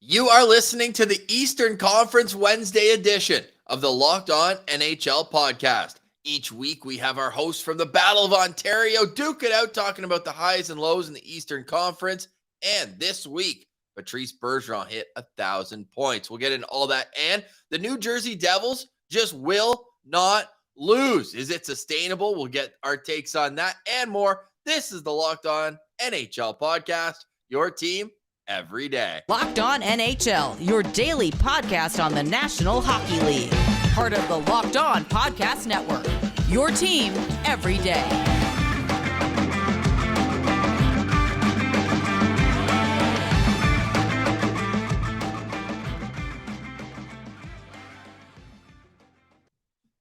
You are listening to the Eastern Conference Wednesday edition of the Locked On NHL podcast. Each week, we have our hosts from the Battle of Ontario duke it out, talking about the highs and lows in the Eastern Conference. And this week, Patrice Bergeron hit 1,000 points. We'll get into all that. And the New Jersey Devils just will not lose. Is it sustainable? We'll get our takes on that and more. This is the Locked On NHL podcast, your team every day. Locked On NHL, your daily podcast on the National Hockey League. Part of the Locked On Podcast Network, your team every day.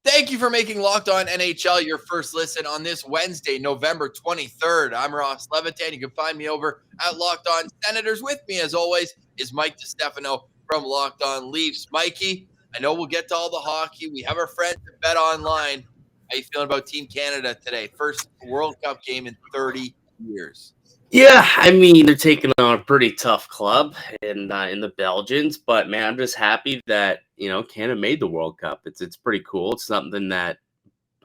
Thank you for making Locked On NHL your first listen on this Wednesday, November 23rd. I'm Ross Levitan. You can find me over at Locked On Senators. With me, as always, is Mike DiStefano from Locked On Leafs. Mikey, I know we'll get to all the hockey. We have our friends at Bet Online. How you feeling about Team Canada today? First World Cup game in 30 years. Yeah, I mean, they're taking on a pretty tough club in the Belgians, but man, I'm just happy that, Canada made the World Cup. It's pretty cool. It's something that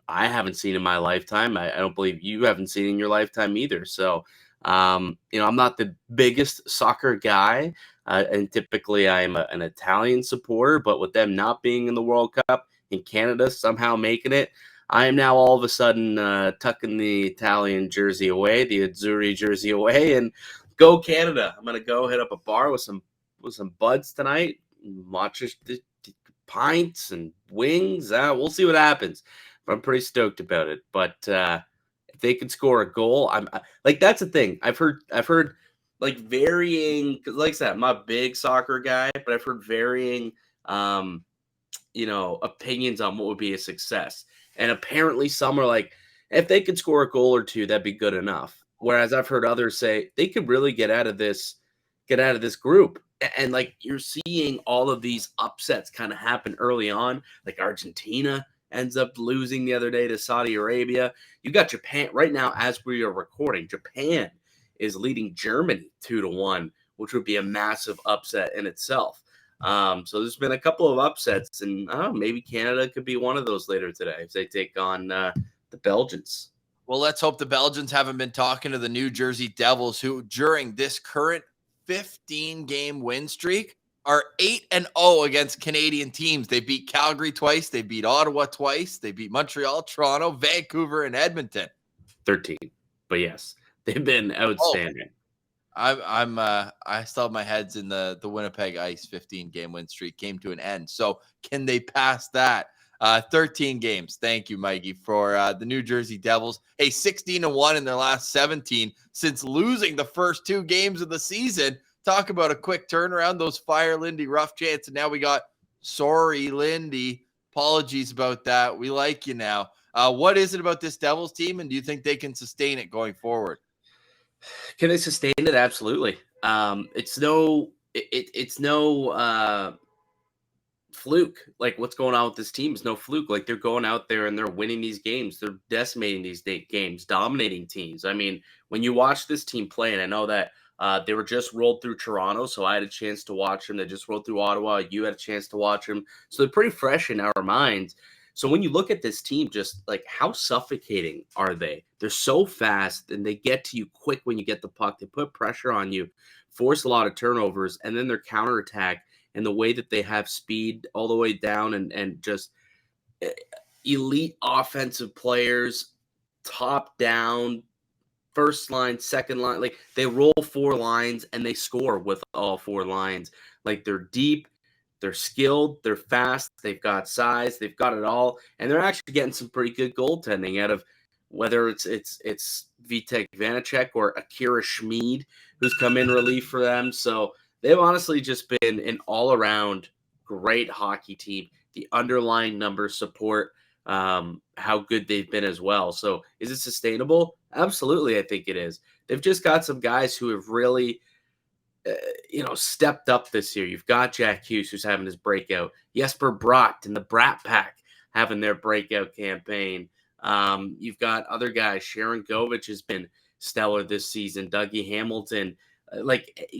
I haven't seen in my lifetime. I don't believe you haven't seen in your lifetime either. So, I'm not the biggest soccer guy, and typically I'm an Italian supporter, but with them not being in the World Cup and Canada somehow making it, I am now all of a sudden tucking the Italian jersey away, the Azzurri jersey away, and go Canada. I'm gonna go hit up a bar with some buds tonight, watch the pints and wings. We'll see what happens, but I'm pretty stoked about it. But if they can score a goal, I'm like, that's the thing. I've heard like varying, because like I said, I'm not a big soccer guy, but I've heard varying opinions on what would be a success. And apparently some are like, if they could score a goal or two, that'd be good enough. Whereas I've heard others say they could really get out of this group. And like, you're seeing all of these upsets kind of happen early on. Like Argentina ends up losing the other day to Saudi Arabia. You got Japan right now as we are recording. Japan is leading Germany 2-1, which would be a massive upset in itself. So there's been a couple of upsets, and maybe Canada could be one of those later today if they take on the Belgians. Well, let's hope the Belgians haven't been talking to the New Jersey Devils, who during this current 15-game win streak are 8-0 against Canadian teams. They beat Calgary twice, they beat Ottawa twice, they beat Montreal, Toronto, Vancouver, and Edmonton. 13, but yes, they've been outstanding. I still have my heads in the Winnipeg Ice 15-game win streak came to an end. So can they pass that? 13 games. Thank you, Mikey, for the New Jersey Devils. Hey, 16-1 in their last 17 since losing the first two games of the season. Talk about a quick turnaround. Those fire Lindy rough chants, and now we got sorry Lindy. Apologies about that. We like you now. What is it about this Devils team, and do you think they can sustain it going forward? Can they sustain it? Absolutely. It's no fluke. Like, what's going on with this team is no fluke. Like, they're going out there and they're winning these games. They're decimating these games, dominating teams. I mean, when you watch this team play, and I know that they were just rolled through Toronto, so I had a chance to watch them. They just rolled through Ottawa. You had a chance to watch them. So they're pretty fresh in our minds. So when you look at this team, just like, how suffocating are they? They're so fast, and they get to you quick when you get the puck. They put pressure on you, force a lot of turnovers, and then their counterattack and the way that they have speed all the way down and just elite offensive players, top down, first line, second line. Like, they roll four lines and they score with all four lines. Like, they're deep. They're skilled, they're fast, they've got size, they've got it all, and they're actually getting some pretty good goaltending out of whether it's Vitek Vanacek or Akira Schmid, who's come in relief for them. So they've honestly just been an all-around great hockey team. The underlying numbers support how good they've been as well. So is it sustainable? Absolutely, I think it is. They've just got some guys who have really stepped up this year. You've got Jack Hughes, who's having his breakout. Jesper Bratt and the Brat Pack having their breakout campaign. You've got other guys. Sharon Govich has been stellar this season. Dougie Hamilton.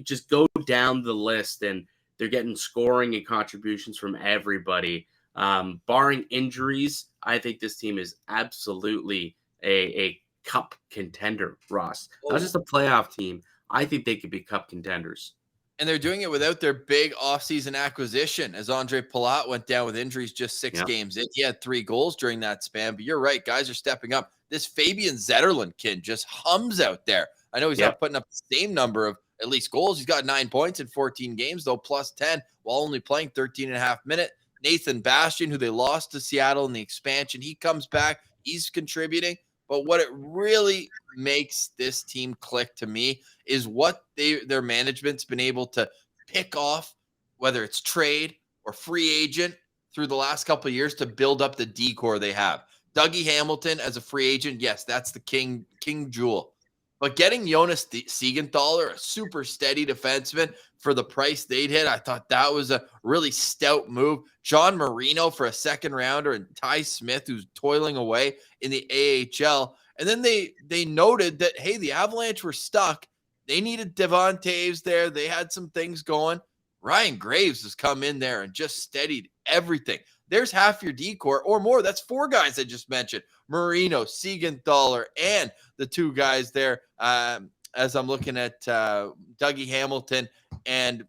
Just go down the list, and They're getting scoring and contributions from everybody. Barring injuries, I think this team is absolutely a cup contender, Ross. Not just a playoff team. I think they could be cup contenders. And they're doing it without their big offseason acquisition, as Andre Palat went down with injuries just 6 games in. He had 3 goals during that span, but you're right. Guys are stepping up. This Fabian Zetterlund kid just hums out there. I know he's not putting up the same number of at least goals. He's got 9 points in 14 games, though, plus 10, while only playing 13 and a half minutes. Nathan Bastian, who they lost to Seattle in the expansion, he comes back. He's contributing. But what it really makes this team click to me is what their management's been able to pick off, whether it's trade or free agent, through the last couple of years to build up the decor they have. Dougie Hamilton as a free agent, yes, that's the king jewel. But getting Jonas Siegenthaler, a super steady defenseman, for the price they'd hit, I thought that was a really stout move. John Marino for a second rounder, and Ty Smith, who's toiling away in the AHL. And then they noted that, hey, the Avalanche were stuck. They needed Devon Toews there. They had some things going. Ryan Graves has come in there and just steadied everything. There's half your decor or more. That's 4 guys I just mentioned. Marino, Siegenthaler, and the 2 guys there, as I'm looking at Dougie Hamilton and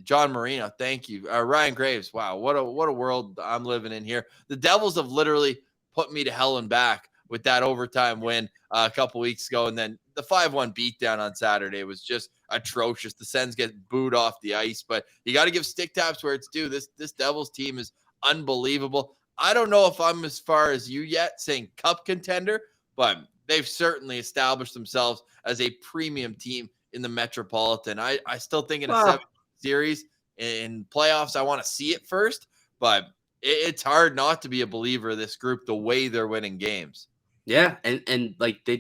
John Marino. Thank you. Ryan Graves. Wow, what a world I'm living in here. The Devils have literally put me to hell and back with that overtime win a couple weeks ago. And then the 5-1 beatdown on Saturday was just atrocious. The Sens get booed off the ice, but you got to give stick taps where it's due. This Devils team is unbelievable. I don't know if I'm as far as you yet saying cup contender, but they've certainly established themselves as a premium team in the Metropolitan. I still think in a 7 series in playoffs, I want to see it first, but it's hard not to be a believer of this group the way they're winning games. Yeah, and like they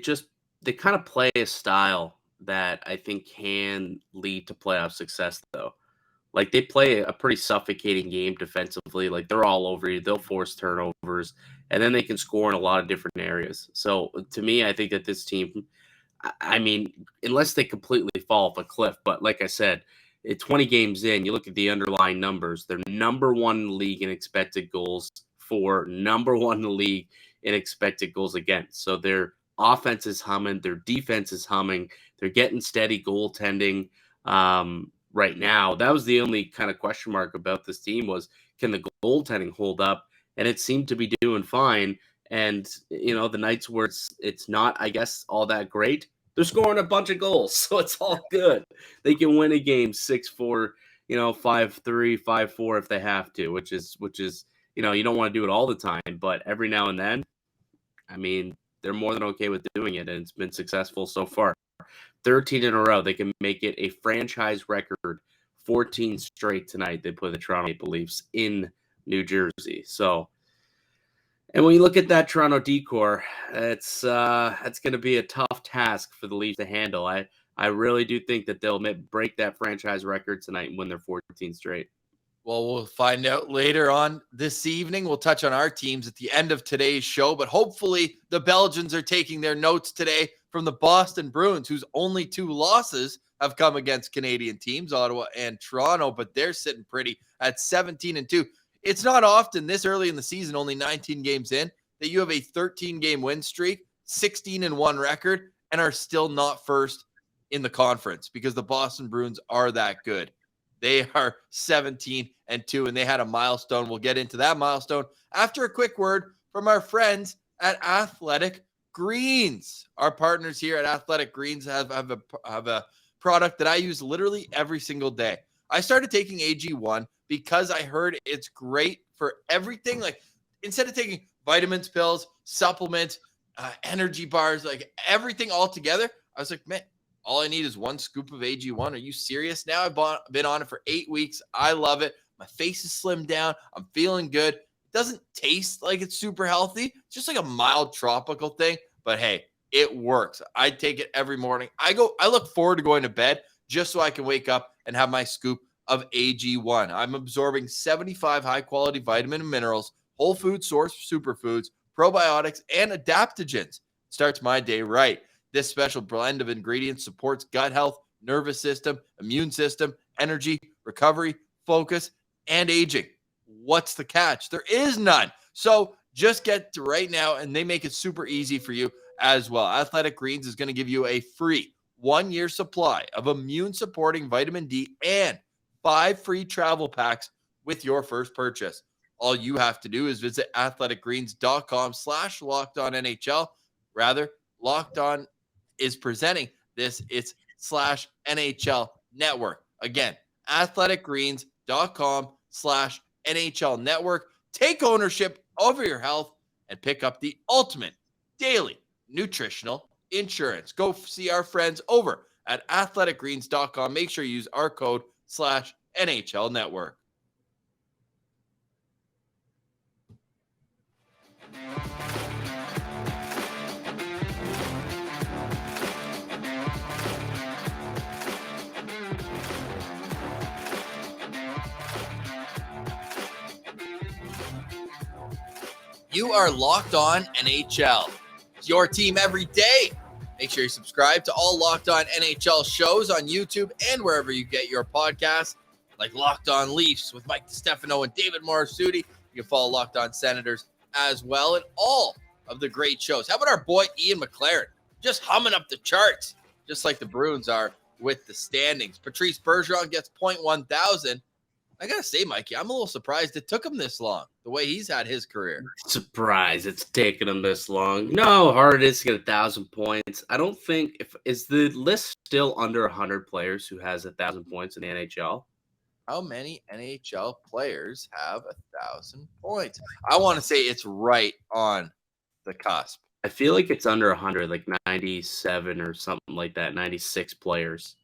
kind of play a style that I think can lead to playoff success, though. Like they play a pretty suffocating game defensively. Like they're all over you. They'll force turnovers, and then they can score in a lot of different areas. So to me, I think that this team, I mean, unless they completely fall off a cliff, but like I said, 20 games in, you look at the underlying numbers. They're number 1 in the league in expected goals for, number 1 in the league in expected goals against. So their offense is humming, their defense is humming, they're getting steady goaltending right now. That was the only kind of question mark about this team was, can the goaltending hold up? And it seemed to be doing fine. And, you know, the nights where it's not, I guess, all that great, they're scoring a bunch of goals. So it's all good. They can win a game 6-4, 5-3, 5-4 if they have to, which is, you don't want to do it all the time, but every now and then, I mean, they're more than okay with doing it, and it's been successful so far. 13 in a row. They can make it a franchise record. 14 straight tonight. They play the Toronto Maple Leafs in New Jersey. So, and when you look at that Toronto decor, it's going to be a tough task for the Leafs to handle. I really do think that they'll break that franchise record tonight and win their 14 straight. Well, we'll find out later on this evening. We'll touch on our teams at the end of today's show, but hopefully the Belgians are taking their notes today from the Boston Bruins, whose only 2 losses have come against Canadian teams, Ottawa and Toronto, but they're sitting pretty at 17-2. It's not often this early in the season, only 19 games in, that you have a 13-game win streak, 16-1 record, and are still not first in the conference because the Boston Bruins are that good. They are 17-2, and they had a milestone. We'll get into that milestone after a quick word from our friends at Athletic Greens. Our partners here at Athletic Greens have a product that I use literally every single day. I started taking AG1 because I heard it's great for everything. Like, instead of taking vitamins, pills, supplements, energy bars, like everything all together, I was like, man, all I need is 1 scoop of AG1. Are you serious? Now I've been on it for 8 weeks. I love it. My face is slimmed down. I'm feeling good. It doesn't taste like it's super healthy. It's just like a mild tropical thing. But hey, it works. I take it every morning. I look forward to going to bed just so I can wake up and have my scoop of AG1. I'm absorbing 75 high-quality vitamin and minerals, whole food source superfoods, probiotics, and adaptogens. Starts my day right. This special blend of ingredients supports gut health, nervous system, immune system, energy, recovery, focus, and aging. What's the catch? There is none. So just get to right now, and they make it super easy for you as well. Athletic Greens is going to give you a free 1-year supply of immune-supporting vitamin D and 5 free travel packs with your first purchase. All you have to do is visit athleticgreens.com/lockedonnhl. Rather, Locked On is presenting this. It's /NHL Network. Again, athleticgreens.com/NHL Network. Take ownership over your health and pick up the ultimate daily nutritional insurance. Go see our friends over at athleticgreens.com. Make sure you use our code /NHL Network. You are Locked On NHL. It's your team every day. Make sure you subscribe to all Locked On NHL shows on YouTube and wherever you get your podcasts, like Locked On Leafs with Mike DiStefano and David Morassutti. You can follow Locked On Senators as well, and all of the great shows. How about our boy Ian McLaren, just humming up the charts, just like the Bruins are with the standings. Patrice Bergeron gets 0.1000. I got to say, Mikey, I'm a little surprised it took him this long, the way he's had his career. Surprise, it's taken him this long. No, hard it is to get 1,000 points. I don't think is the list still under 100 players who has 1,000 points in the NHL? How many NHL players have 1,000 points? I want to say it's right on the cusp. I feel like it's under 100, like 97 or something like that, 96 players.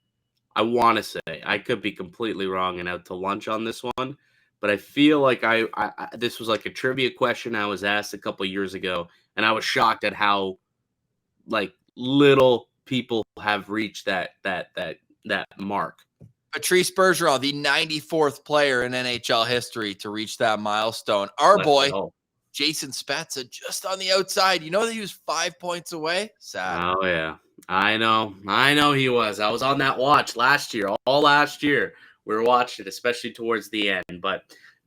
I want to say. I could be completely wrong and out to lunch on this one, but I feel like I this was like a trivia question I was asked a couple years ago, and I was shocked at how like little people have reached that mark. Patrice Bergeron, the 94th player in NHL history to reach that milestone. Our boy, Jason Spezza, just on the outside. You know that he was 5 points away? Sad. Oh, yeah. I know he was. I was on that watch last year, all last year. We were watching it, especially towards the end, but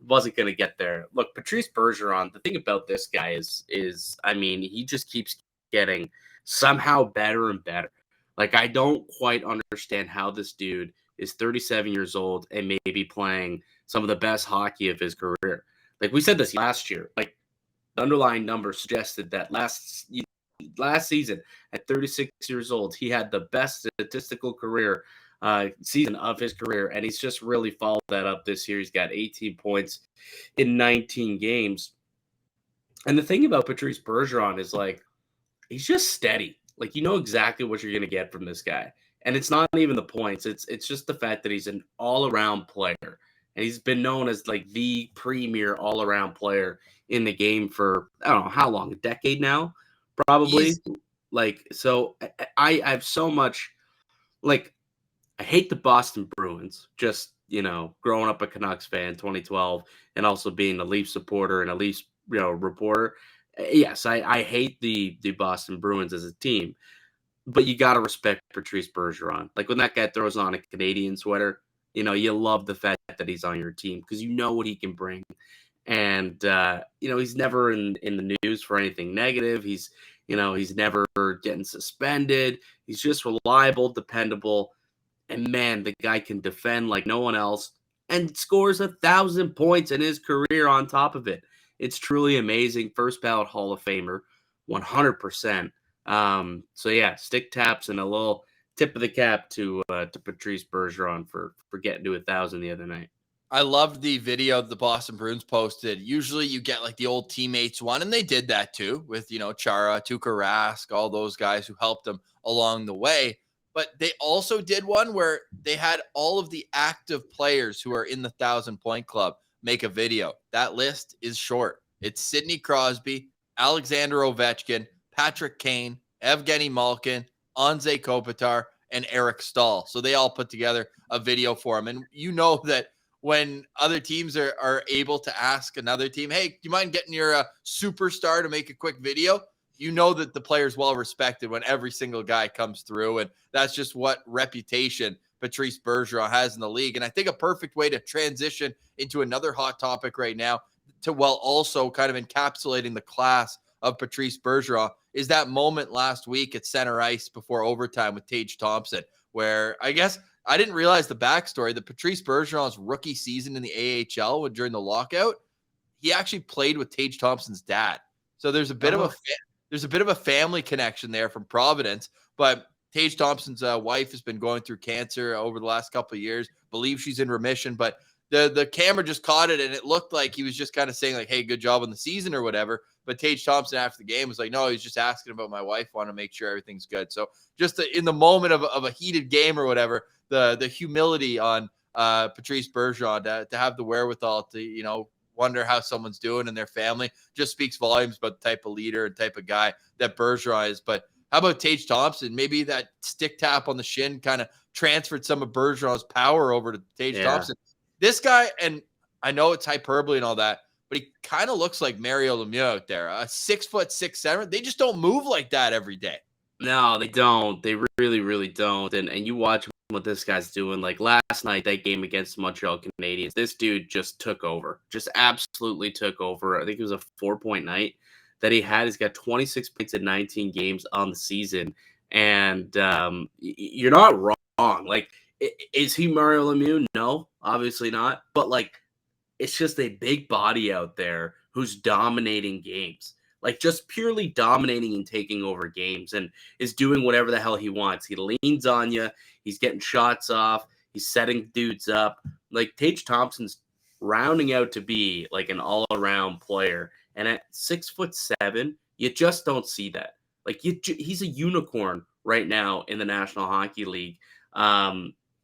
wasn't going to get there. Look, Patrice Bergeron, the thing about this guy is, I mean, he just keeps getting somehow better and better. Like, I don't quite understand how this dude is 37 years old and maybe playing some of the best hockey of his career. Like, we said this last year. Like, the underlying numbers suggested that last season at 36 years old, he had the best statistical career season of his career, and he's just really followed that up this year. He's got 18 points in 19 games. And the thing about Patrice Bergeron is, like, he's just steady. Like, you know exactly what you're going to get from this guy. And it's not even the points. It's just the fact that he's an all-around player. And he's been known as, like, the premier all-around player in the game for, I don't know, how long? A decade now? Probably. Like, so I have so much, like, I hate the Boston Bruins, just, you know, growing up a Canucks fan, 2012, and also being a Leafs supporter and a Leafs, you know, reporter. Yes, I hate the Boston Bruins as a team, but you got to respect Patrice Bergeron. Like, when that guy throws on a Canadian sweater, you know, you love the fact that he's on your team because you know what he can bring. And, you know, he's never in the news for anything negative. He's never getting suspended. He's just reliable, dependable. And, man, the guy can defend like no one else and scores 1,000 points in his career on top of it. It's truly amazing. First ballot Hall of Famer, 100%. So, yeah, stick taps and a little tip of the cap to Patrice Bergeron for getting to 1,000 the other night. I loved the video the Boston Bruins posted. Usually you get like the old teammates one, and they did that too with, you know, Chara, Tuukka Rask, all those guys who helped them along the way. But they also did one where they had all of the active players who are in the 1,000-point club make a video. That list is short. It's Sidney Crosby, Alexander Ovechkin, Patrick Kane, Evgeny Malkin, Anze Kopitar, and Eric Stahl. So they all put together a video for him. And you know that when other teams are able to ask another team, hey, do you mind getting your superstar to make a quick video? You know that the player's well respected when every single guy comes through. And that's just what reputation Patrice Bergeron has in the league. And I think a perfect way to transition into another hot topic right now, while also kind of encapsulating the class of Patrice Bergeron, is that moment last week at center ice before overtime with Tage Thompson, where I guess I didn't realize the backstory that Patrice Bergeron's rookie season in the AHL during the lockout, he actually played with Tage Thompson's dad. So there's a bit of a family connection there from Providence. But Tage Thompson's wife has been going through cancer over the last couple of years. Believe she's in remission, but the camera just caught it, and it looked like he was just kind of saying like, "Hey, good job on the season" or whatever. But Tage Thompson after the game was like, "No, he's just asking about my wife. Want to make sure everything's good." So just in the moment of a heated game or whatever, the humility on Patrice Bergeron to have the wherewithal to wonder how someone's doing and their family just speaks volumes about the type of leader and type of guy that Bergeron is. But how about Tage Thompson? Maybe that stick tap on the shin kind of transferred some of Bergeron's power over to Tage Thompson. This guy, and I know it's hyperbole and all that, but he kind of looks like Mario Lemieux out there. 6'6", 7". They just don't move like that every day. No, they don't. They really, really don't. And you watch what this guy's doing. Like last night, that game against the Montreal Canadiens, this dude just took over. Just absolutely took over. I think it was a 4-point night that he had. He's got 26 points in 19 games on the season. And you're not wrong. Like, is he Mario Lemieux? No, obviously not. But, like, it's just a big body out there who's dominating games. Like, just purely dominating and taking over games and is doing whatever the hell he wants. He leans on you. He's getting shots off. He's setting dudes up. Like, Tage Thompson's rounding out to be, like, an all-around player. And at 6'7", you just don't see that. Like, he's a unicorn right now in the National Hockey League,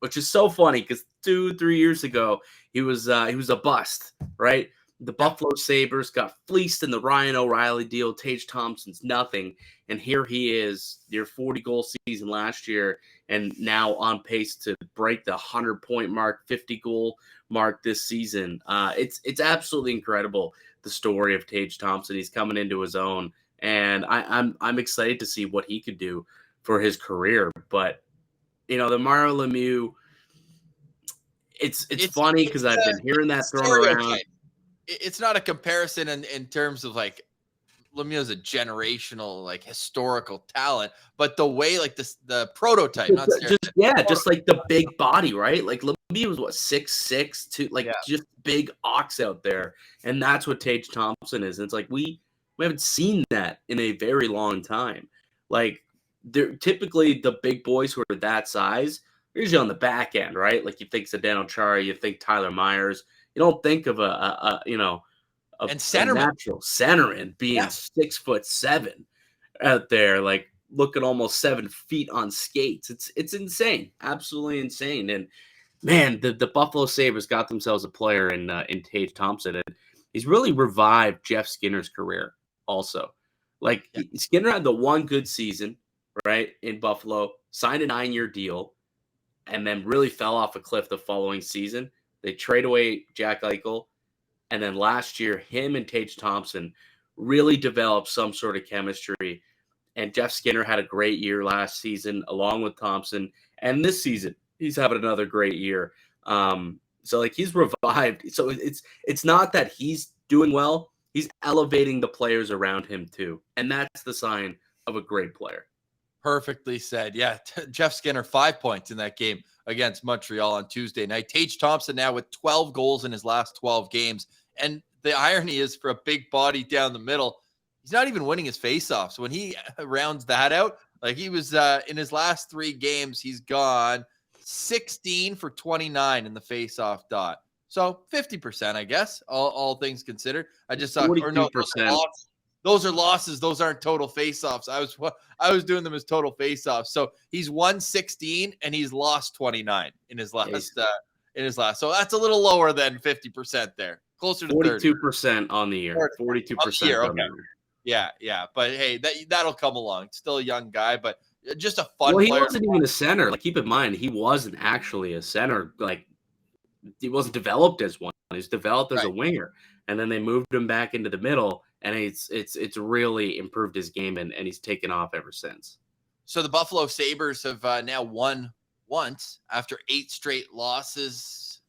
which is so funny because 2-3 years ago, he was a bust, right? The Buffalo Sabres got fleeced in the Ryan O'Reilly deal. Tage Thompson's nothing. And here he is, your 40-goal season last year, and now on pace to break the 100-point mark, 50-goal mark this season. It's absolutely incredible, the story of Tage Thompson. He's coming into his own, and I'm excited to see what he could do for his career. But, the Mario Lemieux, it's funny because I've been hearing that thrown around. It's not a comparison in terms of like Lemieux is a generational, like historical talent, but the way like the prototype, just like the big body, right? Like Lemieux was what 6'6", just big ox out there, and that's what Tage Thompson is. And it's like we haven't seen that in a very long time. Like they're typically the big boys who are that size, they're usually on the back end, right? Like you think Zdeno Chara, you think Tyler Myers. You don't think of a natural centerman being 6'7" out there, like looking almost 7 feet on skates. It's insane, absolutely insane. And man, the Buffalo Sabres got themselves a player in Tage Thompson, and he's really revived Jeff Skinner's career. Also, Skinner had the one good season, right, in Buffalo, signed a 9-year deal, and then really fell off a cliff the following season. They trade away Jack Eichel, and then last year, him and Tage Thompson really developed some sort of chemistry. And Jeff Skinner had a great year last season, along with Thompson. And this season, he's having another great year. So he's revived. So it's not that he's doing well; he's elevating the players around him too, and that's the sign of a great player. Perfectly said. Yeah, Jeff Skinner 5 points in that game against Montreal on Tuesday night. Tage Thompson now with 12 goals in his last 12 games. And the irony is, for a big body down the middle, he's not even winning his faceoffs. When he rounds that out, like he was in his last 3 games, he's gone 16 for 29 in the faceoff dot. So 50%, I guess, all things considered. I just saw 42%. Those are losses. Those aren't total faceoffs. I was doing them as total faceoffs. So he's won 16 and he's lost 29 in his last. So that's a little lower than 50% there. Closer to 42% on the year. 42% on the year. Yeah. But hey, that'll come along. Still a young guy, but just a fun. Well, he player. wasn't even a center. Like, keep in mind, he wasn't actually a center. Like, he wasn't developed as one. He was developed as a winger, and then they moved him back into the middle. And it's really improved his game, and he's taken off ever since. So the Buffalo Sabres have now won once after 8 straight losses.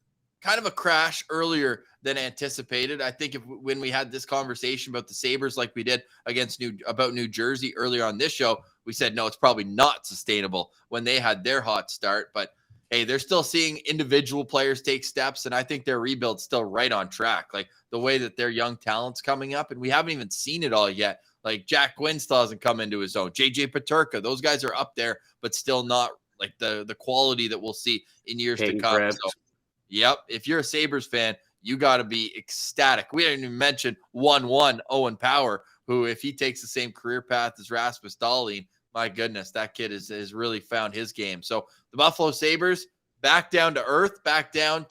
Kind of a crash earlier than anticipated. I think when we had this conversation about the Sabres like we did against New Jersey earlier on this show, we said, no, it's probably not sustainable when they had their hot start. But hey, they're still seeing individual players take steps, and I think their rebuild's still right on track. Like the way that their young talent's coming up, and we haven't even seen it all yet. Like Jack Gwynn still hasn't come into his own. JJ Peterka, those guys are up there, but still not like the quality that we'll see in years to come. So, yep, if you're a Sabres fan, you got to be ecstatic. We didn't even mention 1-1 Owen Power, who, if he takes the same career path as Rasmus Dahlin, my goodness, that kid has really found his game. So the Buffalo Sabres back down to earth, back down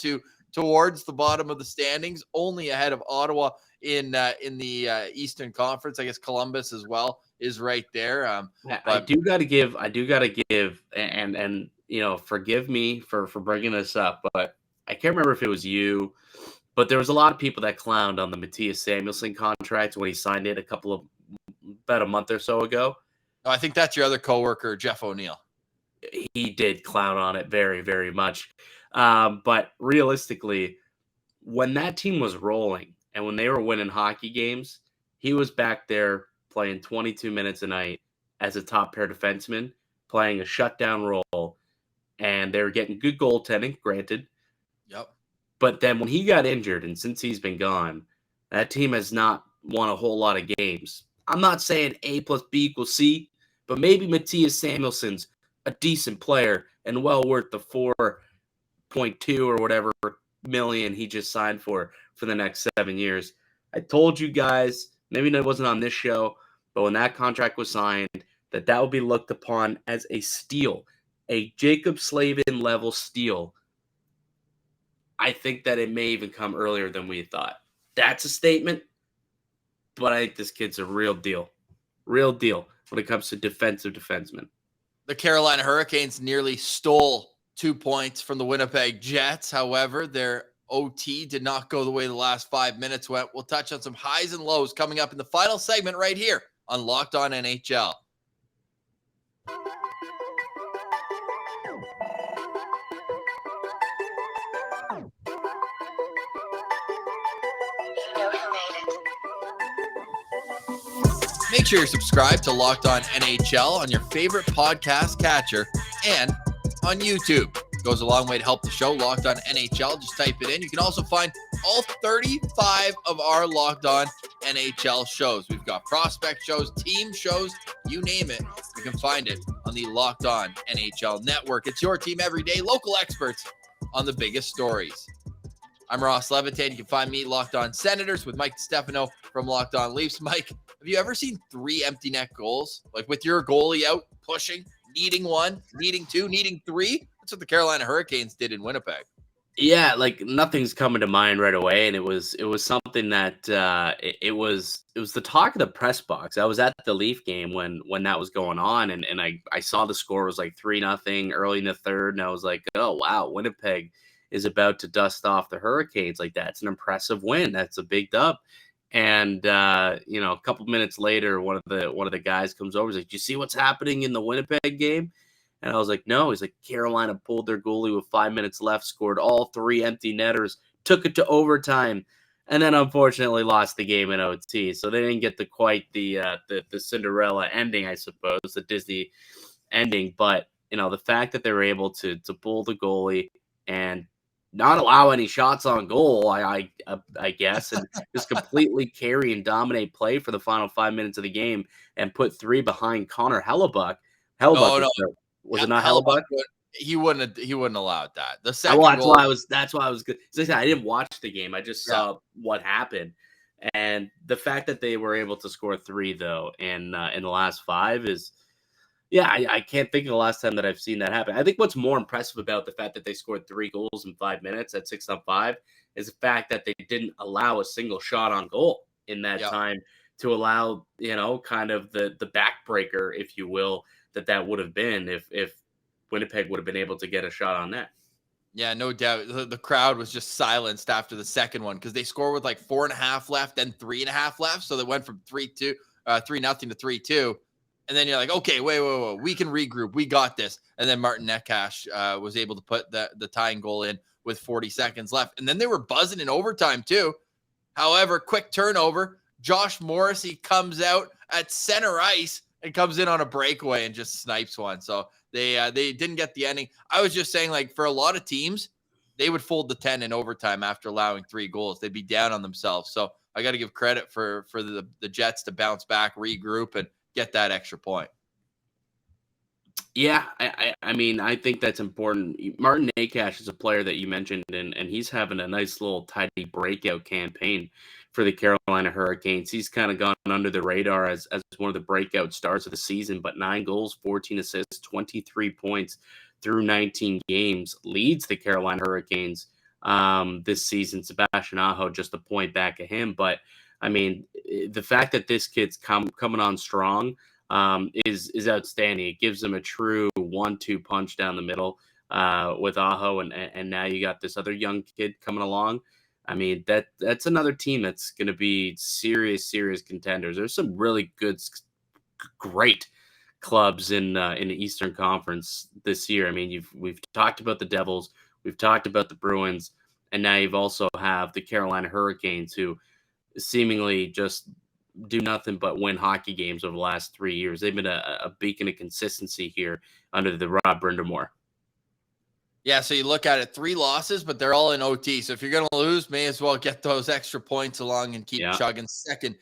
towards the bottom of the standings, only ahead of Ottawa in the Eastern Conference. I guess Columbus as well is right there. I do got to give, and forgive me for bringing this up, but I can't remember if it was you, but there was a lot of people that clowned on the Matthias Samuelsson contract when he signed it about a month or so ago. Oh, I think that's your other coworker, Jeff O'Neill. He did clown on it very, very much. But realistically, when that team was rolling and when they were winning hockey games, he was back there playing 22 minutes a night as a top pair defenseman, playing a shutdown role, and they were getting good goaltending, granted. Yep. But then when he got injured, and since he's been gone, that team has not won a whole lot of games. I'm not saying A plus B equals C, but maybe Matthias Samuelsson's a decent player and well worth the 4.2 or whatever million he just signed for the next 7 years. I told you guys, maybe it wasn't on this show, but when that contract was signed, that would be looked upon as a steal, a Jacob Slavin level steal. I think that it may even come earlier than we thought. That's a statement, but I think this kid's a real deal when it comes to defensive defensemen. The Carolina Hurricanes nearly stole 2 points from the Winnipeg Jets. However, their OT did not go the way the last 5 minutes went. We'll touch on some highs and lows coming up in the final segment right here on Locked On NHL. Make sure you're subscribed to Locked On NHL on your favorite podcast catcher and on YouTube. It goes a long way to help the show. Locked On NHL. Just type it in. You can also find all 35 of our Locked On NHL shows. We've got prospect shows, team shows, you name it. You can find it on the Locked On NHL network. It's your team every day. Local experts on the biggest stories. I'm Ross Levitan. You can find me Locked On Senators with Mike Stefano from Locked On Leafs. Mike, have you ever seen 3 empty net goals? Like with your goalie out pushing, needing 1, needing 2, needing 3? That's what the Carolina Hurricanes did in Winnipeg. Yeah, like nothing's coming to mind right away, and it was something that it was the talk of the press box. I was at the Leaf game when that was going on, and I saw the score was like 3-0 early in the third, and I was like, oh wow, Winnipeg is about to dust off the Hurricanes. Like that's an impressive win. That's a big dub. And a couple minutes later, one of the guys comes over. He's like, "Do you see what's happening in the Winnipeg game?" And I was like, "No." He's like, "Carolina pulled their goalie with 5 minutes left, scored all 3 empty netters, took it to overtime, and then unfortunately lost the game in OT. So they didn't get the Cinderella ending, I suppose, the Disney ending. But the fact that they were able to pull the goalie and not allow any shots on goal, I guess, and just completely carry and dominate play for the final 5 minutes of the game and put 3 behind Connor Hellebuck. Was it not Hellebuck? He wouldn't allow that. The second goal. That's why I was good. I didn't watch the game. I just saw what happened, and the fact that they were able to score 3 though in the last 5 is. Yeah, I can't think of the last time that I've seen that happen. I think what's more impressive about the fact that they scored 3 goals in 5 minutes at 6-on-5 is the fact that they didn't allow a single shot on goal in that time to allow, kind of the backbreaker, if you will, that would have been if Winnipeg would have been able to get a shot on that. Yeah, no doubt. The crowd was just silenced after the second one because they scored with like 4.5 left, then 3.5 left. So they went from 3-0 to 3-2. And then you're like, okay, wait. We can regroup. We got this. And then Martin Necas was able to put the tying goal in with 40 seconds left. And then they were buzzing in overtime too. However, quick turnover. Josh Morrissey comes out at center ice and comes in on a breakaway and just snipes one. So they didn't get the ending. I was just saying, like, for a lot of teams, they would fold the 10 in overtime after allowing 3 goals. They'd be down on themselves. So I got to give credit for the Jets to bounce back, regroup, and get that extra point. Yeah, I mean, I think that's important. Martin Necas is a player that you mentioned, and he's having a nice little tidy breakout campaign for the Carolina Hurricanes. He's kind of gone under the radar as one of the breakout stars of the season, but 9 goals, 14 assists, 23 points through 19 games, leads the Carolina Hurricanes this season. Sebastian Aho just a point back of him, but I mean, the fact that this kid's coming on strong is outstanding. It gives them a true 1-2 punch down the middle with Aho, and now you got this other young kid coming along. I mean, that's another team that's going to be serious contenders. There's some really good, great clubs in the Eastern Conference this year. I mean, we've talked about the Devils, we've talked about the Bruins, and now you've also have the Carolina Hurricanes, who seemingly just do nothing but win hockey games over the last 3 years. They've been a beacon of consistency here under the Rob Brind'Amour. Yeah, so you look at it, 3 losses, but they're all in OT. So if you're going to lose, may as well get those extra points along and keep chugging. Second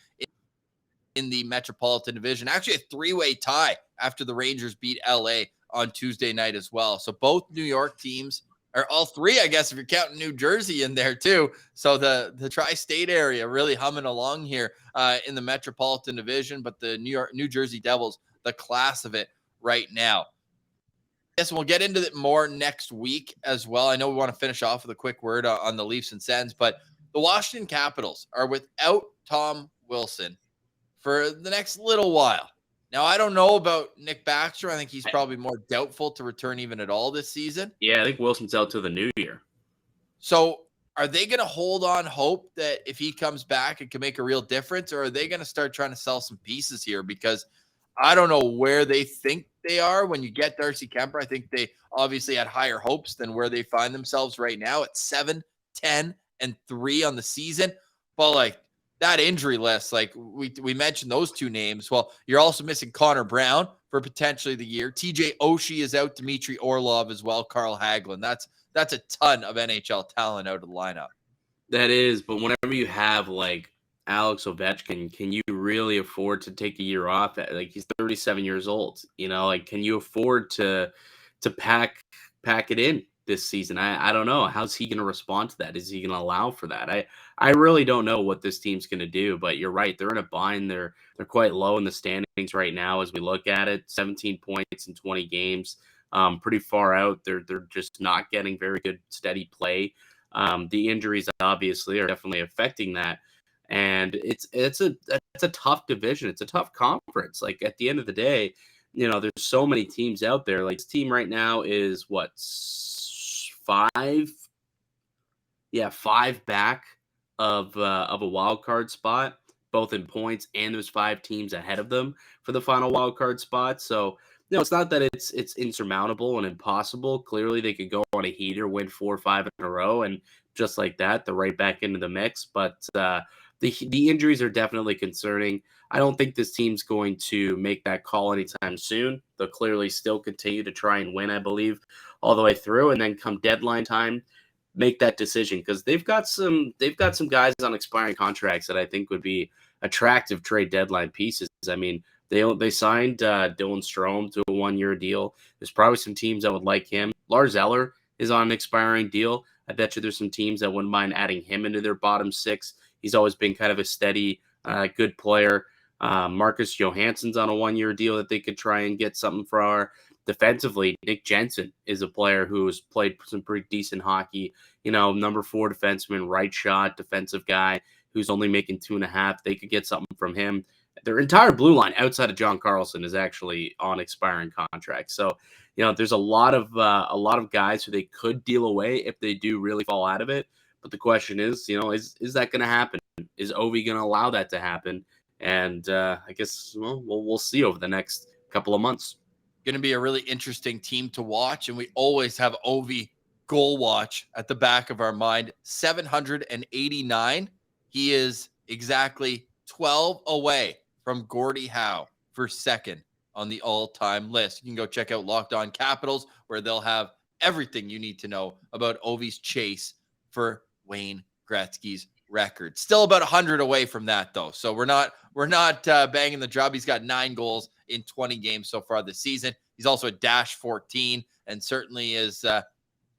in the Metropolitan Division. Actually, a 3-way tie after the Rangers beat LA on Tuesday night as well. So both New York teams, or all 3, I guess, if you're counting New Jersey in there too. So the tri-state area really humming along here in the Metropolitan Division, but the New Jersey Devils, the class of it right now. Yes, we'll get into it more next week as well. I know we want to finish off with a quick word on the Leafs and Sens, but the Washington Capitals are without Tom Wilson for the next little while. Now, I don't know about Nick Baxter. I think he's probably more doubtful to return even at all this season. Yeah, I think Wilson's out till the new year. So are they going to hold on hope that if he comes back, it can make a real difference? Or are they going to start trying to sell some pieces here? Because I don't know where they think they are when you get Darcy Kemper. I think they obviously had higher hopes than where they find themselves right now at 7, 10, and 3 on the season. But like, that injury list, like we mentioned those 2 names. Well, you're also missing Connor Brown for potentially the year. TJ Oshie is out. Dmitry Orlov as well. Carl Hagelin. That's a ton of NHL talent out of the lineup. That is, but whenever you have like Alex Ovechkin, can you really afford to take a year off? Like, he's 37 years old. You know, like, can you afford to pack it in this season? I don't know. How's he going to respond to that? Is he going to allow for that? I really don't know what this team's going to do, but you're right. They're in a bind. They're quite low in the standings right now as we look at it. 17 points in 20 games. Pretty far out. They're just not getting very good steady play. The injuries obviously are definitely affecting that. And it's a tough division. It's a tough conference. Like, at the end of the day, you know, there's so many teams out there. Like, this team right now is what, 5 back of a wild card spot, both in points, and there's 5 teams ahead of them for the final wild card spot. So, you know, it's not that it's insurmountable and impossible. Clearly, they could go on a heater, win 4 or 5 in a row, and just like that, they're right back into the mix. But the injuries are definitely concerning. I don't think this team's going to make that call anytime soon. They'll clearly still continue to try and win, I believe, all the way through, and then come deadline time, make that decision, because they've got some guys on expiring contracts that I think would be attractive trade deadline pieces. I mean, they signed Dylan Strome to a 1-year deal. There's probably some teams that would like him. Lars Eller is on an expiring deal. I bet you there's some teams that wouldn't mind adding him into their bottom 6. He's always been kind of a steady, good player. Marcus Johansson's on a 1-year deal that they could try and get something for. Defensively, Nick Jensen is a player who's played some pretty decent hockey. You know, number 4 defenseman, right shot, defensive guy who's only making 2.5. They could get something from him. Their entire blue line outside of John Carlson is actually on expiring contracts. So, you know, there's a lot of guys who they could deal away if they do really fall out of it. But the question is, you know, is that going to happen? Is Ovi going to allow that to happen? And I guess we'll see over the next couple of months. Going to be a really interesting team to watch, and we always have Ovi goal watch at the back of our mind. 789. He is exactly 12 away from Gordie Howe for second on the all-time list. You can go check out Locked On Capitals, where they'll have everything you need to know about Ovi's chase for Wayne Gretzky's record. Still about 100 away from that, though. So we're not banging the drum. He's got 9 goals in 20 games so far this season. He's also a -14 and certainly is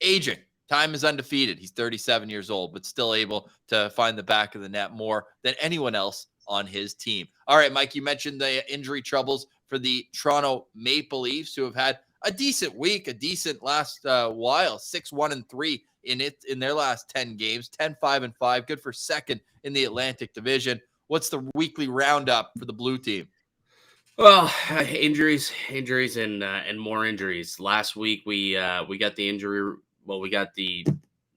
aging. Time is undefeated. He's 37 years old, but still able to find the back of the net more than anyone else on his team. All right, Mike, you mentioned the injury troubles for the Toronto Maple Leafs, who have had a decent week, a decent last while, 6-1-3 in their last 10 games, 10-5-5, good for second in the Atlantic Division. What's the weekly roundup for the blue team? Well, injuries, and more injuries. Last week we got the injury. Well, we got the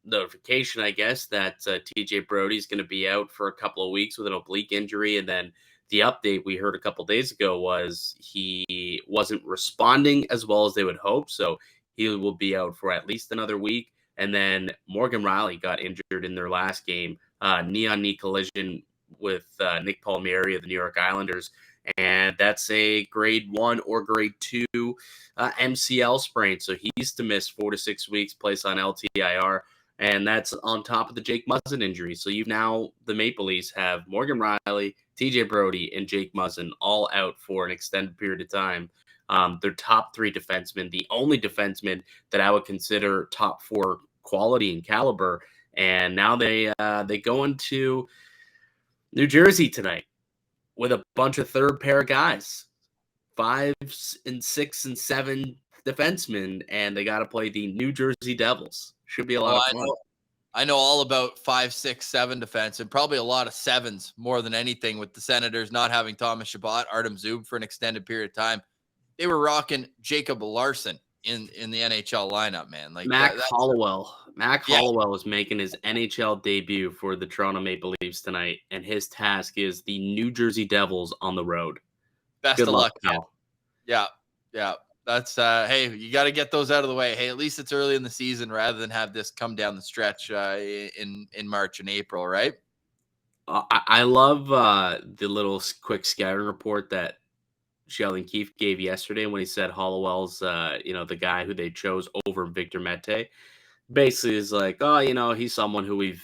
notification, I guess, that TJ Brodie's going to be out for a couple of weeks with an oblique injury, and then the update we heard a couple days ago was he wasn't responding as well as they would hope, so he will be out for at least another week. And then Morgan Rielly got injured in their last game, knee-on-knee collision with Nick Palmieri of the New York Islanders. And that's a grade 1 or grade 2 MCL sprain. So he's to miss 4 to 6 weeks, placed on LTIR. And that's on top of the Jake Muzzin injury. So the Maple Leafs have Morgan Rielly, TJ Brodie, and Jake Muzzin all out for an extended period of time. Their top 3 defensemen, the only defensemen that I would consider top 4 quality and caliber. And now they go into New Jersey tonight with a bunch of third pair guys, 5 and 6 and 7 defensemen, and they got to play the New Jersey Devils. Should be a lot of fun. I know all about 5, 6, 7 defense, and probably a lot of 7s more than anything, with the Senators not having Thomas Chabot, Artem Zub for an extended period of time. They were rocking Jacob Larson in the NHL lineup, man. Like Hollowell. Hollowell is making his NHL debut for the Toronto Maple Leafs tonight, and his task is the New Jersey Devils on the road. Best of luck, pal. Yeah. That's hey, you got to get those out of the way. Hey, at least it's early in the season rather than have this come down the stretch in March and April, right? I love the little quick scouting report that Sheldon Keefe gave yesterday when he said Hollowell's, the guy who they chose over Victor Mete. Basically is like, he's someone who we've,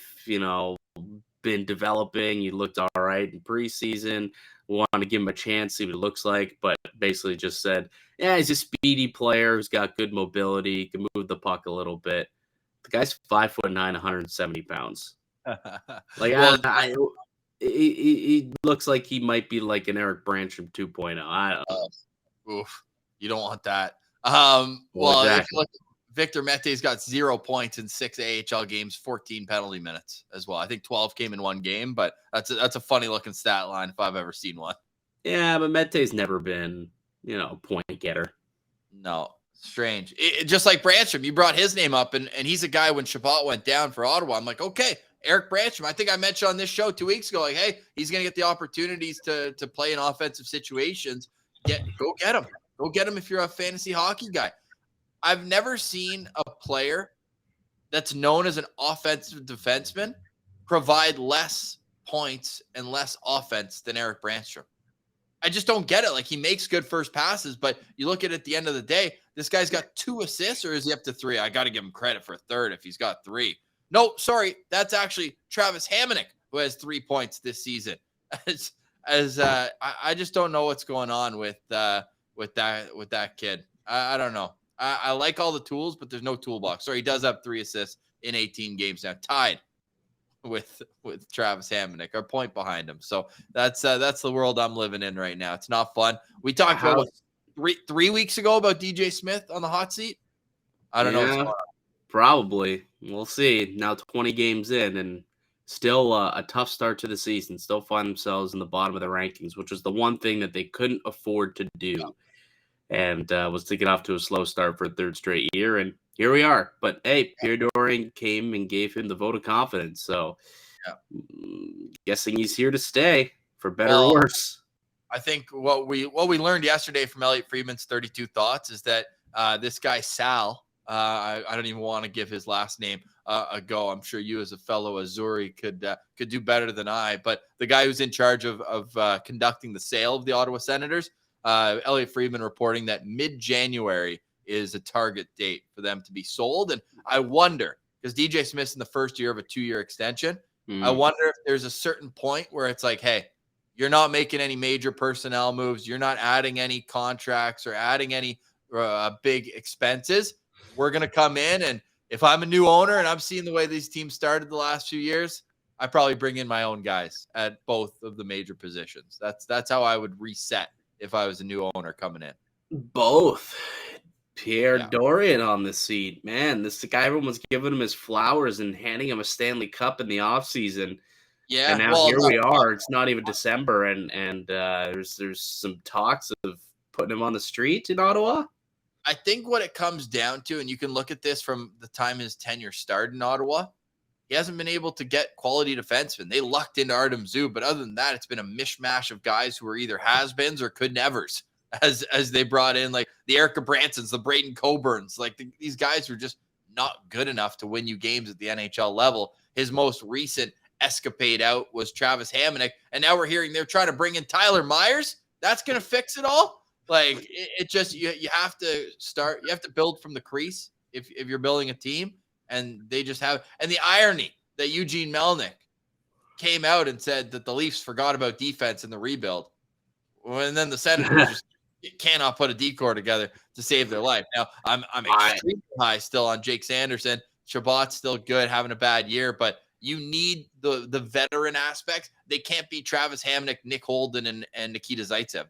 been developing. He looked all right in preseason. We want to give him a chance, see what it looks like. But basically just said, yeah, he's a speedy player who's got good mobility, can move the puck a little bit. The guy's 5'9", 170 pounds. He looks like he might be like an Eric Brancham 2.0. I don't know. Oof, you don't want that. Exactly. Victor Mete's got 0 points in 6 AHL games, 14 penalty minutes as well. I think 12 came in one game, but that's a funny looking stat line if I've ever seen one. Yeah, but Mete's never been, point getter. No, strange. Just like Brancham, you brought his name up, and he's a guy when Chabot went down for Ottawa. I'm like, okay, Eric Brancham. I think I mentioned on this show 2 weeks ago, like, hey, he's going to get the opportunities to play in offensive situations. Go get him. Go get him if you're a fantasy hockey guy. I've never seen a player that's known as an offensive defenseman provide less points and less offense than Eric Brancham. I just don't get it. Like, he makes good first passes, but you look at the end of the day, this guy's got 2 assists, or is he up to 3? I got to give him credit for a third if he's got 3. No, sorry, that's actually Travis Hamonic, who has 3 points this season. I just don't know what's going on with that kid. I don't know. I like all the tools, but there's no toolbox. Sorry, he does have 3 assists in 18 games now, tied with Travis Hamonic, a point behind him. So that's the world I'm living in right now. It's not fun. We talked about 3 weeks ago about DJ Smith on the hot seat. I don't know. Probably. We'll see. Now 20 games in, and still a tough start to the season. Still find themselves in the bottom of the rankings, which was the one thing that they couldn't afford to do. Yeah. And was to get off to a slow start for a 3rd straight year. And here we are. But, hey, Pierre Dorian came and gave him the vote of confidence. So, guessing he's here to stay, for better or worse. I think what we learned yesterday from Elliot Friedman's 32 Thoughts is that this guy Sal, I don't even want to give his last name a go. I'm sure you, as a fellow Azzurri, could do better than I. But the guy who's in charge of conducting the sale of the Ottawa Senators, Elliot Friedman, reporting that mid-January is a target date for them to be sold. And I wonder, because DJ Smith's in the first year of a 2-year extension, I wonder if there's a certain point where it's like, hey, you're not making any major personnel moves. You're not adding any contracts or adding any big expenses. We're going to come in, and if I'm a new owner and I'm seeing the way these teams started the last few years, I probably bring in my own guys at both of the major positions. That's how I would reset if I was a new owner coming in. Both. Pierre Dorian on the seat. Man, this guy, everyone was giving him his flowers and handing him a Stanley Cup in the offseason. Yeah, and now here we are. It's not even December, and there's some talks of putting him on the street in Ottawa. I think what it comes down to, and you can look at this from the time his tenure started in Ottawa, he hasn't been able to get quality defensemen. They lucked into Artem Zub, but other than that, it's been a mishmash of guys who are either has-beens or could-nevers, as they brought in, like the Erica Bransons, the Braden Coburns. Like these guys were just not good enough to win you games at the NHL level. His most recent escapade out was Travis Hamonic, and now we're hearing they're trying to bring in Tyler Myers. That's going to fix it all? Like, it just, you have to start, you have to build from the crease if you're building a team, and they just have, and the irony that Eugene Melnick came out and said that the Leafs forgot about defense in the rebuild, and then the Senators just cannot put a decor together to save their life. Now, I'm extremely high still on Jake Sanderson. Shabbat's still good, having a bad year, but you need the veteran aspects. They can't be Travis Hamonic, Nick Holden, and Nikita Zaitsev.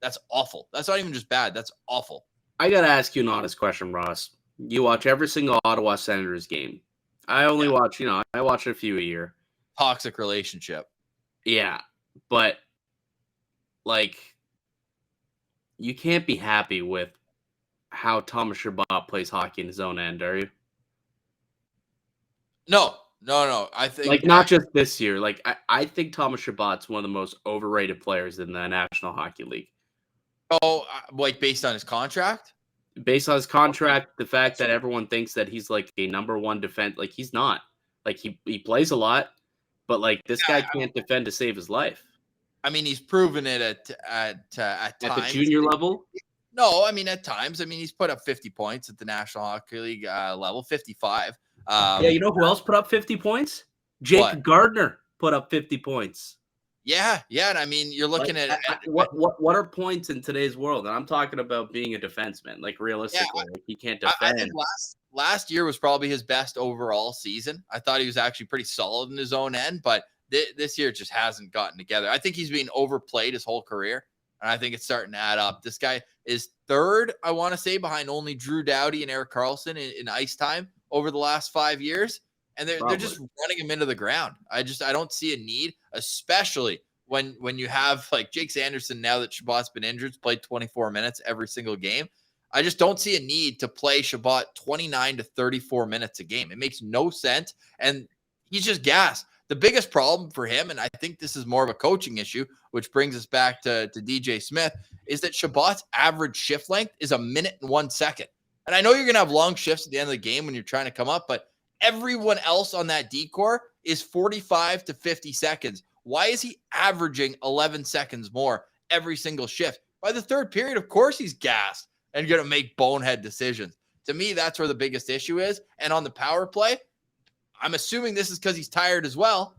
That's awful. That's not even just bad. That's awful. I got to ask you an honest question, Ross. You watch every single Ottawa Senators game. I only watch, I watch a few a year. Toxic relationship. Yeah, but, like, you can't be happy with how Thomas Chabot plays hockey in his own end, are you? No. I think, like, not just this year. Like, I think Thomas Chabot's one of the most overrated players in the National Hockey League. Oh, like based on his contract? Based on his contract, the fact that everyone thinks that he's like a number one defense, like he's not. Like he plays a lot, but like this guy can't defend to save his life. I mean, he's proven it at times. At the junior level? No, I mean at times. I mean, he's put up 50 points at the National Hockey League level, 55. Yeah, you know who else put up 50 points? Jake Gardner put up 50 points. Yeah, and I mean, you're looking at what are points in today's world? And I'm talking about being a defenseman. Like realistically, like, he can't defend. I think last year was probably his best overall season. I thought he was actually pretty solid in his own end, but this year just hasn't gotten together. I think he's been overplayed his whole career, and I think it's starting to add up. This guy is third, I want to say, behind only Drew Doughty and Erik Karlsson in ice time over the last 5 years. And they're just running him into the ground. I don't see a need, especially when you have like Jake Sanderson, now that Chabot's been injured, played 24 minutes every single game. I just don't see a need to play Chabot 29 to 34 minutes a game. It makes no sense. And he's just gassed. The biggest problem for him, and I think this is more of a coaching issue, which brings us back to DJ Smith, is that Chabot's average shift length is 1 minute and 1 second. And I know you're going to have long shifts at the end of the game when you're trying to come up, but everyone else on that decor is 45 to 50 seconds. Why is he averaging 11 seconds more every single shift? By the third period, of course he's gassed and going to make bonehead decisions. To me, that's where the biggest issue is. And on the power play, I'm assuming this is because he's tired as well.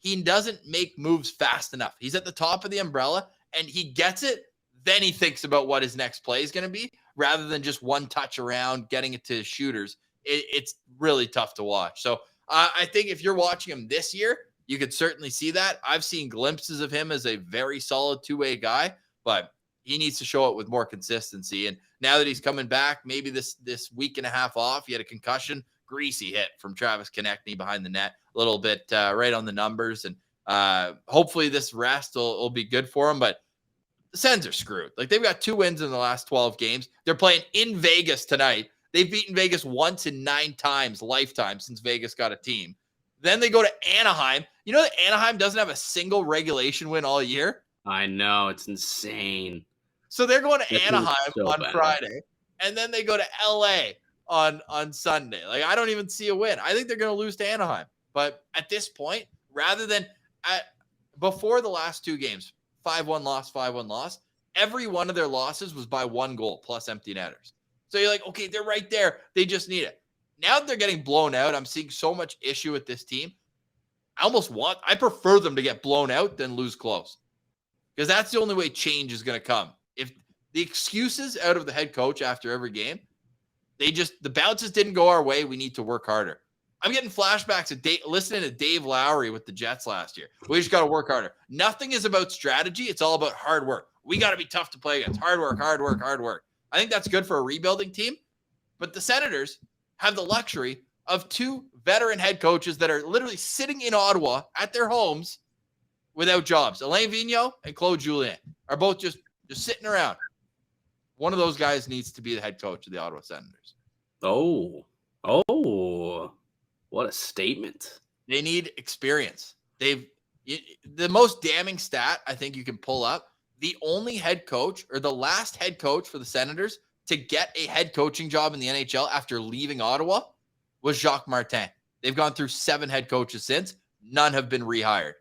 He doesn't make moves fast enough. He's at the top of the umbrella and he gets it. Then he thinks about what his next play is going to be rather than just one touch around, getting it to his shooters. It's really tough to watch. So I think if you're watching him this year, you could certainly see that. I've seen glimpses of him as a very solid two-way guy, but he needs to show it with more consistency. And now that he's coming back, maybe this week and a half off, he had a concussion, greasy hit from Travis Konechny behind the net, a little bit right on the numbers. And hopefully this rest will be good for him. But the Sens are screwed. Like, they've got 2 wins in the last 12 games. They're playing in Vegas tonight. They've beaten Vegas once in 9 times lifetime since Vegas got a team. Then they go to Anaheim. You know that Anaheim doesn't have a single regulation win all year? I know. It's insane. So they're going to That team is Anaheim so on bad. Friday, and then they go to LA on Sunday. Like, I don't even see a win. I think they're going to lose to Anaheim. But at this point, rather than before the last two games, 5-1 loss, 5-1 loss, every one of their losses was by 1 goal plus empty netters. So you're like, okay, they're right there. They just need it. Now that they're getting blown out, I'm seeing so much issue with this team. I prefer them to get blown out than lose close, because that's the only way change is going to come. If the excuses out of the head coach after every game, the bounces didn't go our way, we need to work harder. I'm getting flashbacks of listening to Dave Lowry with the Jets last year. We just got to work harder. Nothing is about strategy. It's all about hard work. We got to be tough to play against. Hard work, hard work, hard work. I think that's good for a rebuilding team. But the Senators have the luxury of 2 veteran head coaches that are literally sitting in Ottawa at their homes without jobs. Alain Vigneault and Claude Julien are both just sitting around. One of those guys needs to be the head coach of the Ottawa Senators. Oh, what a statement. They need experience. The most damning stat I think you can pull up, the only head coach or the last head coach for the Senators to get a head coaching job in the NHL after leaving Ottawa was Jacques Martin. They've gone through 7 head coaches since. None have been rehired.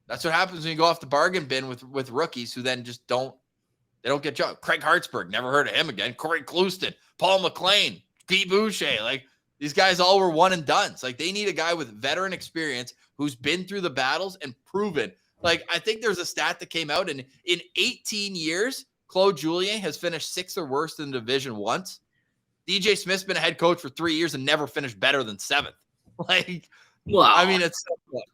That's what happens when you go off the bargain bin with rookies who then just don't get jobs. Craig Hartsburg, never heard of him again. Corey Clouston, Paul McLean, Pete Boucher. Like, these guys all were one and done. It's like they need a guy with veteran experience who's been through the battles and proven. Like, I think there's a stat that came out, and in 18 years, Claude Julien has finished 6th or worse in the division once. DJ Smith's been a head coach for 3 years and never finished better than 7th. Like, wow. I mean,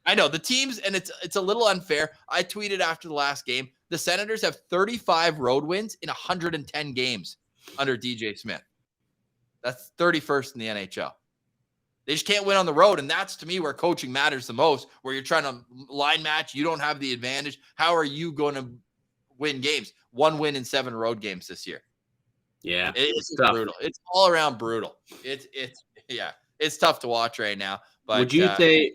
I know the teams, and it's a little unfair. I tweeted after the last game, the Senators have 35 road wins in 110 games under DJ Smith. That's 31st in the NHL. They just can't win on the road, and that's, to me, where coaching matters the most, where you're trying to line match. You don't have the advantage. How are you going to win games? 1 win in 7 road games this year. Yeah, it's brutal. It's all around brutal. It's tough to watch right now. But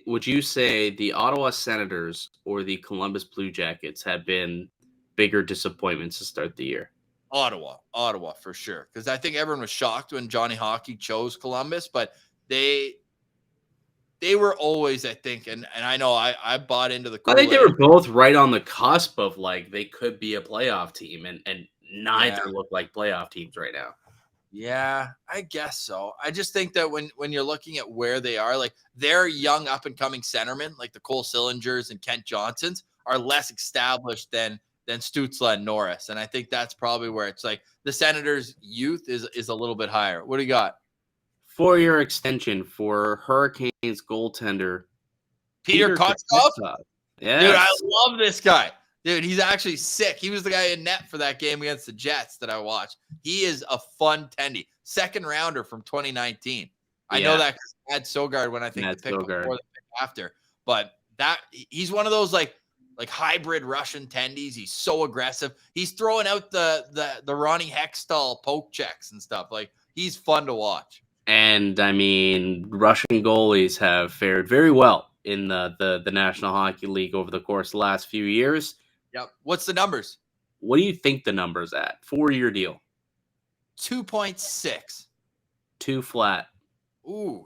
would you say the Ottawa Senators or the Columbus Blue Jackets have been bigger disappointments to start the year? Ottawa for sure, because I think everyone was shocked when Johnny Hockey chose Columbus, but they were always, I think, and I know I bought into the Kool-Aid. I think they were both right on the cusp of, like, they could be a playoff team, and neither look like playoff teams right now. Yeah, I guess so. I just think that when you're looking at where they are, like, their young up-and-coming centermen, like the Cole Sillingers and Kent Johnsons, are less established than Stützle and Norris. And I think that's probably where it's like the Senators' youth is a little bit higher. What do you got? 4-year extension for Hurricanes goaltender Peter Kotkov? Yeah, dude, I love this guy. Dude, he's actually sick. He was the guy in net for that game against the Jets that I watched. He is a fun tendy. 2nd rounder from 2019. I know that because I had Sogard when I think the pick before the pick after. But he's one of those like hybrid Russian tendies. He's so aggressive. He's throwing out the Ronnie Hextall poke checks and stuff. Like, he's fun to watch. And I mean, Russian goalies have fared very well in the National Hockey League over the course of the last few years. Yep. What's the numbers? What do you think the number's at? 4-year deal. 2.6. 2 flat. Ooh,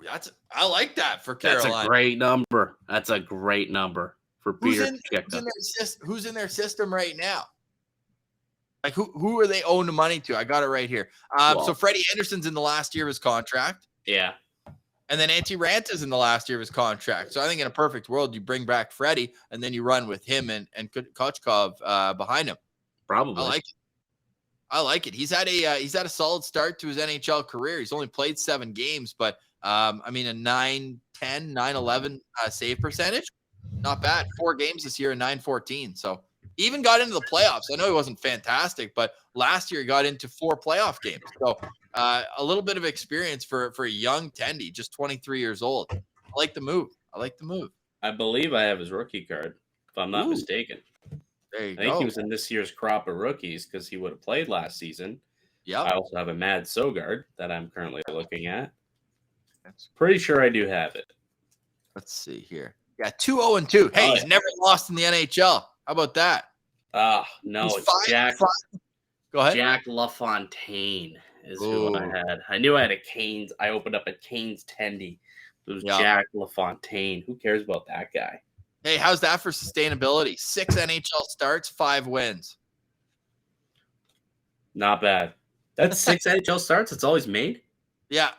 I like that for Carolina. That's a great number. That's a great number for Peter. Who's in their system right now? Like, who are they owing the money to? I got it right here. So Freddie Anderson's in the last year of his contract. Yeah. And then Antti Ranta's in the last year of his contract. So I think in a perfect world, you bring back Freddie and then you run with him and Kotkov behind him. Probably. I like it. He's had a solid start to his NHL career. He's only played 7 games, but I mean, a 9-10, 9-11 save percentage. Not bad. 4 games this year and 9-14. So he even got into the playoffs. I know he wasn't fantastic, but last year he got into 4 playoff games. So a little bit of experience for a young tendy, just 23 years old. I like the move. I believe I have his rookie card, if I'm not mistaken. There you go. I think he was in this year's crop of rookies because he would have played last season. Yeah. I also have a Mad Sogard that I'm currently looking at. Pretty sure I do have it. Let's see here. Yeah, 2-0-2. Hey, he's never lost in the NHL. How about that? No, He's it's Jack. Go ahead. Jack LaFontaine is who I had. I knew I had a Canes. I opened up a Canes tendy. It was Jack LaFontaine. Who cares about that guy? Hey, how's that for sustainability? 6 NHL starts, 5 wins. Not bad. That's 6 NHL starts. It's always made. Yeah.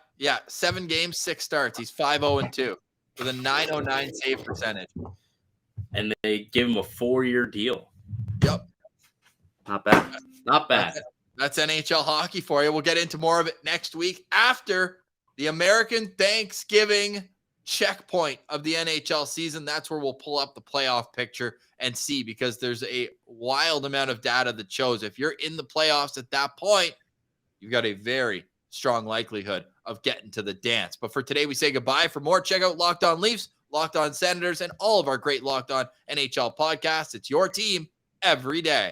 7 games, 6 starts. He's 5-0-2 with a .909 save percentage. And they give him a 4-year deal. Yep. Not bad. Not bad. That's NHL hockey for you. We'll get into more of it next week after the American Thanksgiving checkpoint of the NHL season. That's where we'll pull up the playoff picture and see, because there's a wild amount of data that shows if you're in the playoffs at that point, you've got a very strong likelihood of getting to the dance. But for today, we say goodbye. For more, check out Locked On Leafs, Locked On Senators, and all of our great Locked On NHL podcasts. It's your team every day.